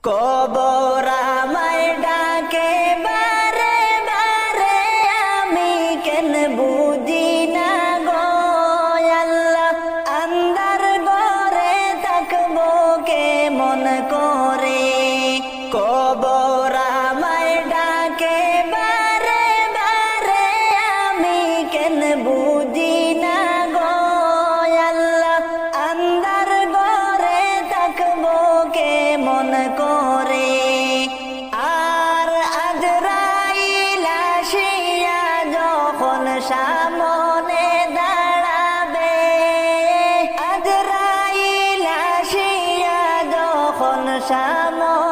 কবর আমায় ডাকে বারে বারে, আমি কেন বুঝি না গো আল্লাহ। আন্ধার ঘরে থাকবো কেমন করে, কবর আমায় ডাকে বারে বারে, আমি কেন বুঝি না গো আল্লাহ। আন্ধার ঘরে থাকবো কেমন করে, আর আজরাইল আসিয়া যখন সামনে দাঁড়াবে, আজরাইল আসিয়া যখন সামনে